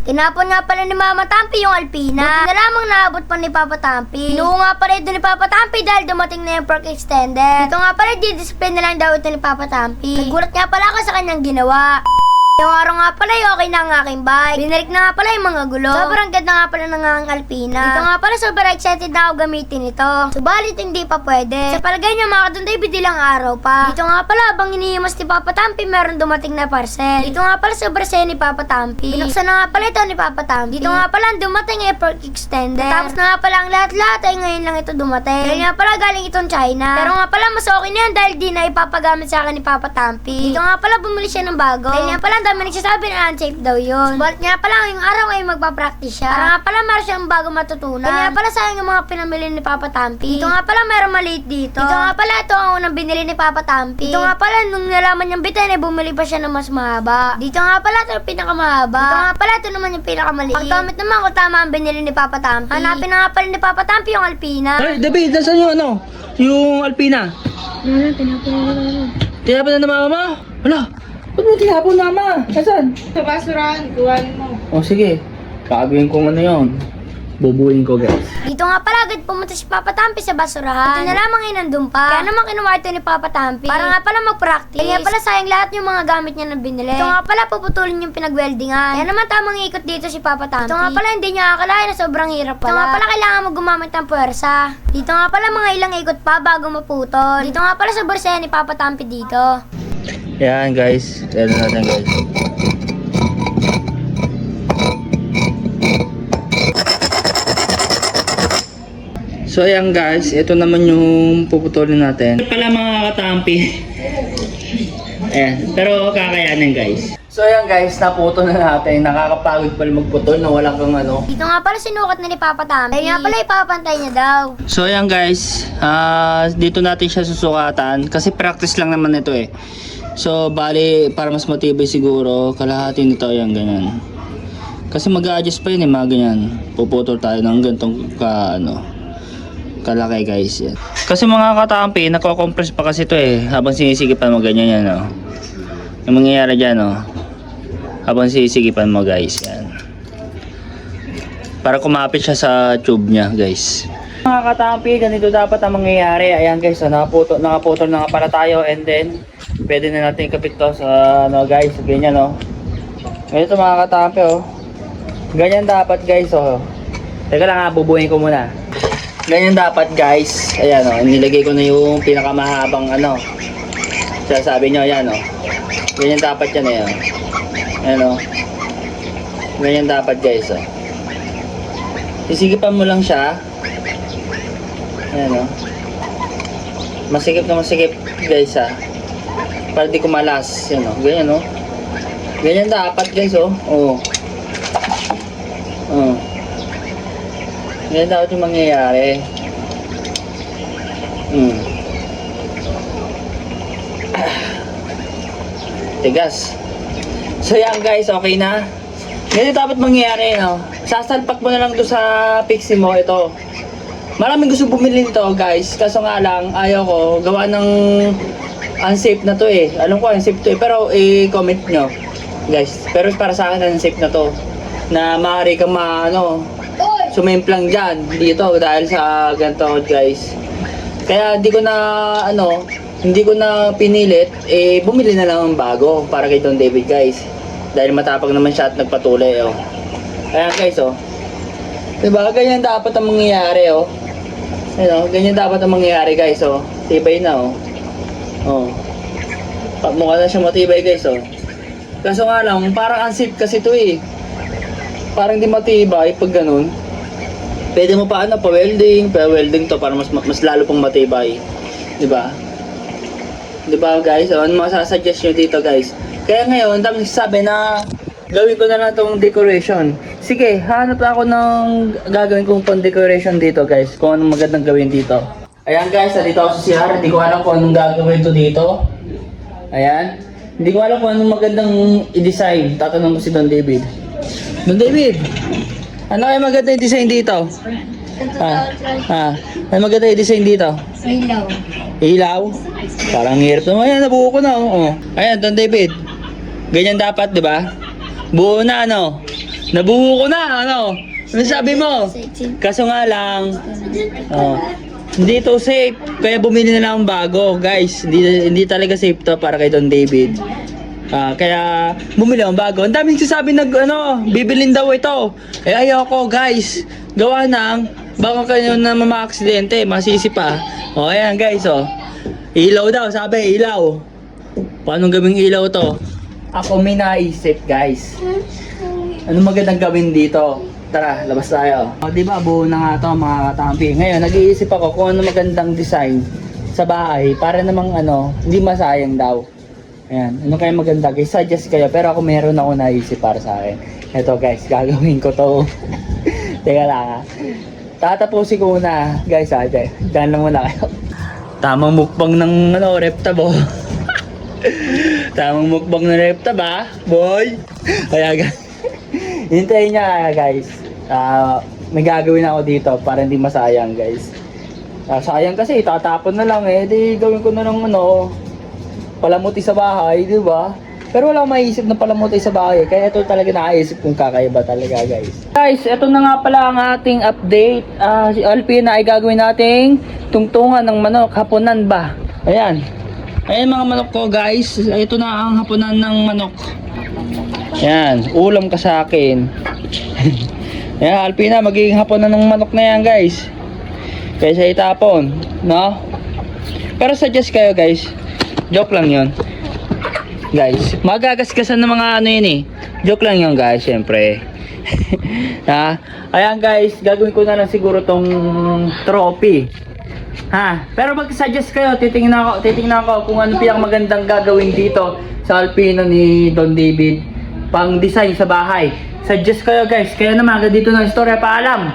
Tinapon nga pala ni Mama Tampi yung Alpina. Buti na lamang naabot pa ni Papa Tampi. Pinuho nga pala ito ni Papa Tampi dahil dumating na yung pork extender. Ito nga pala, di-display na lang daw ito ni Papa Tampi. Nagulat nga pala ako sa kanyang ginawa. Yung araw nga pala, okay na ang aking bike. Binarik na nga pala yung mga gulo. Sobrang ganda nga pala ng aking Alpina. Dito nga pala, sobrang excited na ako gamitin ito. Subalit, hindi pa pwede. Sa palagay niya, mga kadunday, bidilang araw pa. Dito nga pala, habang iniimas ni Papa Tampi, meron dumating na parcel. Dito nga pala, sobrang saya ni Papa Tampi. Binuksan na nga pala ito ni Papa Tampi. Dito nga pala, dumating yung pork extender. Tapos na nga pala ang lahat-lahat ay ngayon lang ito dumating. Dahil nga pala, galing itong China. Pero nga pala, mas okay na yan dahil di na ipapagamit sa akin ni Papa Tampi. Dito nga pala, bumili siya ng bago. Dahil nga pala, dami nagsasabi na unsafe daw yun. Subalit nga pala, ngayong araw ay magpa-practice siya. Para nga pala, meron siyang bago matutunan. Kaya nga pala, sayang yung mga pinamili ni Papa Tampi. Dito nga pala, meron maliit dito. Dito nga pala, ito ang unang binili ni Papa Tampi. Dito nga pala, nung nalaman niyang bitin, ay bumili pa siya ng mas mahaba. Dito nga pala, ito yung pinakamahaba. Dito nga pala, ito naman yung pinakamaliit. Ang damit naman kung tama ang binili ni Papa Tampi. Hanapin na nga pala ni Papa Tampi yung Alpina. Ay, David, nasaan yung ano? Yung Alpina? Tinapon na ng mama mo? Wala. Ba't mo tinapon, mama? Nasaan? Sa basurahan, kuhanin mo. Oh, sige. Gagawin kong ano yun. Bubuin ko, guys. Dito nga pala, agad pumunta si Papa Tampi sa basurahan. Ito na lamang ay nandun pa. Kaya naman kinuha ito ni Papa Tampi. Para nga pala mag-practice. Kaya nga pala sayang lahat yung mga gamit niya na binili. Ito nga pala, puputulin yung pinag-weldingan. Kaya naman tamang ikot dito si Papa Tampi. Ito nga pala, hindi niya akalain na sobrang hirap pala. Ito nga pala, kailangan mo gumamit ng puwersa. Dito nga pala, mga ilang ikot pa bago maputol. Dito nga pala, sobrang saya ni Papa Tampi dito. Yan, guys. Yan natin, guys. So ayan guys, ito naman yung puputulin natin. Ito pala mga katampi. Ayan, pero kakayanin guys. So ayan guys, naputol na natin. Nakakapagod pala magputol na wala kang ano. Dito nga pala, sinukat na ni Papa Tampi. Kaya nga pala, ipapantay niya daw. So ayan guys, dito natin siya susukatan. Kasi practice lang naman ito eh. So bali, para mas matibay siguro, kalahati nito, ayan ganyan. Kasi mag-a-adjust pa yun eh, mga ganyan. Puputol tayo ng gantong kalaki guys yan. Kasi mga katampi, nako-compress pa kasi ito eh. Habang sinisigipan mo ganyan yan oh. Yung mangyayari dyan oh. Habang sinisigipan mo guys yan. Para kumapit siya sa tube niya guys. Mga katampi, ganito dapat ang mangyayari. Ayan guys, so nakaputol na nga pala tayo. And then, pwede na natin ikapit to sa guys. Ganyan oh. Ganito mga katampi oh. Ganyan dapat guys oh. Teka lang bubuhin ko muna. Ganyan dapat guys. Ayan o, nilagay ko na yung pinakamahabang sasabi nyo, ayan o. Ganyan dapat yan eh. Ayan o. Ganyan dapat guys o. Sisigipan mo lang siya. Ayan o. Masikip na masikip guys ha. Para di kumalas. Ayan o, ganyan o. Ganyan dapat guys o. Oo. Oo. Ganyan dapat yung mangyayari. Tigas. So yan guys, okay na. Ganyan dapat mangyayari, no? Sasalpak mo na lang doon sa pixie mo, ito. Maraming gusto bumili nito guys. Kaso nga lang, ayaw ko. Gawa ng unsafe na to eh. Alam ko unsafe to eh. Pero i-comment nyo guys. Pero para sa akin unsafe na to. Na maaari kang sumimplang dyan dito dahil sa ganito guys. Kaya hindi ko na pinilit bumili na lang ng bago para kay Don David guys, dahil matapang naman siya at nagpatuloy oh. Ayan guys oh, diba ganyan dapat ang mangyayari oh. Ganyan dapat ang mangyayari guys oh. Tibay na oh. Mukha na siya matibay guys oh. Kaso nga lang parang unsafe kasi to eh. Parang di matibay pag ganun. Pwede mo pa pa-welding to para mas lalo pang matibay. 'Di ba? 'Di ba guys? Ano masasuggest niyo dito guys? Kaya ngayon, dami nagsasabi na gawin ko na lang tong decoration. Sige, hanap ako ng gagawin kong pang decoration dito guys. Kung anong magandang gawin dito. Ayan guys, dito ako sa CR. Hindi ko alam kung anong gagawin to dito. Ayan. Hindi ko alam kung anong magandang i-design. Tatanong ko si Don David. Don David, ano kaya maganda yung design dito? Ano maganda yung design dito? Ilaw. Ilaw? Parang hirap naman. Ayan, nabuo ko na. Oh. Ayan, Don David. Ganyan dapat, di ba? Buo na, Nabuo ko na, ano? Ano sabi mo? Kaso nga lang, hindi to safe. Kaya bumili na lang ng bago, guys. Hindi talaga safe to para kay Don David. Kaya bumili ng bago. Ang daming sasabi bibilin daw ito. Eh ayoko, guys. Gawa ng, baka kayo na mama-aksidente, masisi pa. Ayan guys, ilaw daw, sabi, ilaw. Paano gawing ilaw to? Ako may naisip, guys. Ano magandang gawin dito? Tara, labas tayo. Diba, buo na nga to mga katampi. Ngayon, nag-iisip ako kung ano magandang design sa bahay para namang hindi masayang daw. Ayan, ano kaya maganda? Guys, suggest kayo. Pero ako meron ako naisip para sa akin. Ito guys, gagawin ko to. Teka lang tatapusin ko muna. Guys, dyan lang muna kayo. Tamang mukbang ng reptabo. Tamang mukbang ng reptaba, boy. Kaya guys, hintayin niya guys. May gagawin ako dito para hindi masayang guys. Sayang kasi tatapon na lang di gawin ko na lang palamuti sa bahay, di ba? Pero wala akong maisip na palamuti sa bahay. Kaya ito talaga naisip kung kakaiba talaga guys. Guys, ito na nga pala ang ating update. Si Alpina ay gagawin nating tungtungan ng manok, hapunan ba? Ayan. Ayan mga manok ko guys. Ito na ang hapunan ng manok. Ayan, ulam ka sa akin. Ayan, Alpina, magiging hapunan ng manok na yan guys. Kaysa itapon, no? Pero suggest kayo guys. Joke lang yun. Guys, magagasgasan ng mga yun Joke lang yun guys, syempre. Ayan guys, gagawin ko na lang siguro tong trophy. Pero mag-suggest kayo, titingnan ko kung ano pinakamagandang gagawin dito sa Alpino ni Don David pang design sa bahay. Suggest kayo guys, kaya naman dito ng istorya, paalam.